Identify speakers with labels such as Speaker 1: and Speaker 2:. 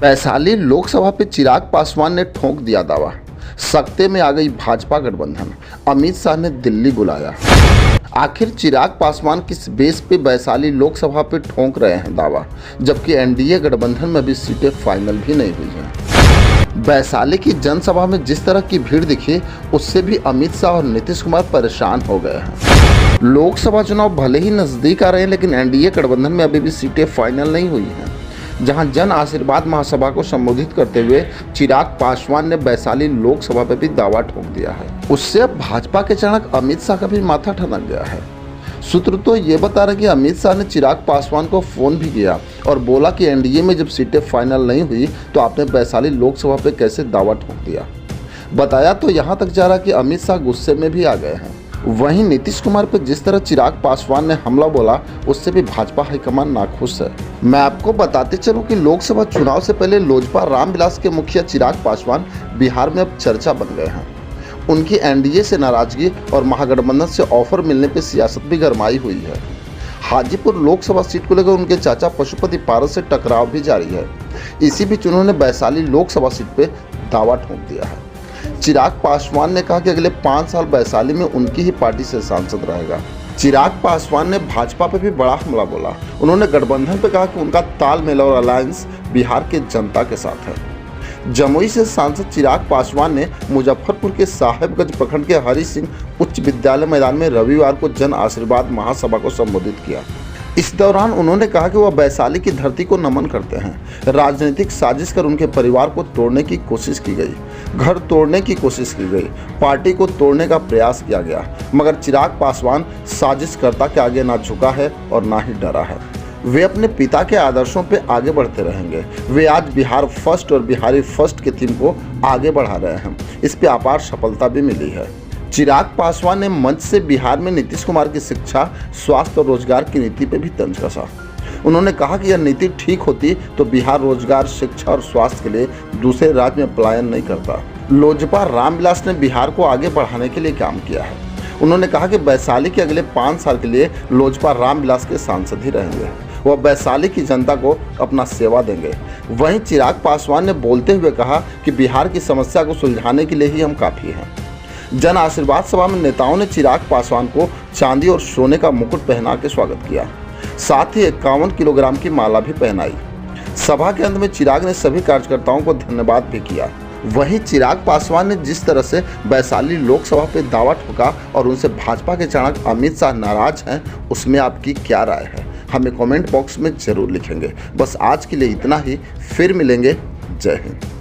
Speaker 1: वैशाली लोकसभा पे चिराग पासवान ने ठोक दिया दावा। सख्ते में आ गई भाजपा गठबंधन, अमित शाह ने दिल्ली बुलाया। आखिर चिराग पासवान किस बेस पे वैशाली लोकसभा पे ठोक रहे हैं दावा, जबकि एनडीए गठबंधन में अभी सीटें फाइनल भी नहीं हुई हैं। वैशाली की जनसभा में जिस तरह की भीड़ दिखी, उससे भी अमित शाह और नीतीश कुमार परेशान हो गए हैं। लोकसभा चुनाव भले ही नजदीक आ रहे हैं, लेकिन एनडीए गठबंधन में अभी भी सीटें फाइनल नहीं हुई हैं। जहां जन आशीर्वाद महासभा को संबोधित करते हुए चिराग पासवान ने वैशाली लोकसभा पर भी दावा ठोक दिया है। उससे अब भाजपा के चाणक्य अमित शाह का भी माथा ठनक गया है। सूत्र तो ये बता रहे कि अमित शाह ने चिराग पासवान को फोन भी किया और बोला कि एनडीए में जब सीटें फाइनल नहीं हुई तो आपने वैशाली लोकसभा पे कैसे दावा ठोक दिया। बताया तो यहाँ तक जा रहा कि अमित शाह गुस्से में भी आ गए हैं। वहीं नीतीश कुमार पर जिस तरह चिराग पासवान ने हमला बोला, उससे भी भाजपा हाईकमान नाखुश है। मैं आपको बताते चलूं कि लोकसभा चुनाव से पहले लोजपा रामविलास के मुखिया चिराग पासवान बिहार में अब चर्चा बन गए हैं। उनकी एनडीए से नाराजगी और महागठबंधन से ऑफर मिलने पर सियासत भी गरमाई हुई है। हाजीपुर लोकसभा सीट को लेकर उनके चाचा पशुपति पारस से टकराव भी जारी है। इसी बीच उन्होंने वैशाली लोकसभा सीट पर दावा ठोक दिया है। चिराग पासवान ने कहा कि अगले 5 साल वैशाली में उनकी ही पार्टी से सांसद रहेगा। चिराग पासवान ने भाजपा पर भी बड़ा हमला बोला। उन्होंने गठबंधन पर कहा कि उनका तालमेल और अलायंस बिहार के जनता के साथ है। जमुई से सांसद चिराग पासवान ने मुजफ्फरपुर के साहेबगंज प्रखंड के हरि सिंह उच्च विद्यालय मैदान में रविवार को जन आशीर्वाद महासभा को संबोधित किया। इस दौरान उन्होंने कहा कि वह वैशाली की धरती को नमन करते हैं। राजनीतिक साजिश कर उनके परिवार को तोड़ने की कोशिश की गई, घर तोड़ने की कोशिश की गई, पार्टी को तोड़ने का प्रयास किया गया, मगर चिराग पासवान साजिशकर्ता के आगे ना झुका है और ना ही डरा है। वे अपने पिता के आदर्शों पे आगे बढ़ते रहेंगे। वे आज बिहार फर्स्ट और बिहारी फर्स्ट के थीम को आगे बढ़ा रहे हैं। इस पे अपार सफलता भी मिली है। चिराग पासवान ने मंच से बिहार में नीतीश कुमार की शिक्षा, स्वास्थ्य और रोजगार की नीति पे भी तंज कसा। उन्होंने कहा कि यह नीति ठीक होती तो बिहार रोजगार, शिक्षा और स्वास्थ्य के लिए दूसरे राज्य में पलायन नहीं करता। लोजपा रामविलास ने बिहार को आगे बढ़ाने के लिए काम किया है। उन्होंने कहा कि वैशाली के अगले 5 साल के लिए लोजपा रामविलास के सांसद ही रहेंगे। वह वैशाली की जनता को अपना सेवा देंगे। वहीं चिराग पासवान ने बोलते हुए कहा कि बिहार की समस्या को सुलझाने के लिए ही हम काफ़ी हैं। जन आशीर्वाद सभा में नेताओं ने चिराग पासवान को चांदी और सोने का मुकुट पहना के स्वागत किया। साथ ही 51 किलोग्राम की माला भी पहनाई। सभा के अंत में चिराग ने सभी कार्यकर्ताओं को धन्यवाद भी किया। वहीं चिराग पासवान ने जिस तरह से वैशाली लोकसभा पे दावा ठोका और उनसे भाजपा के चाणक्य अमित शाह नाराज हैं, उसमें आपकी क्या राय है, हमें कमेंट बॉक्स में जरूर लिखेंगे। बस आज के लिए इतना ही, फिर मिलेंगे। जय हिंद।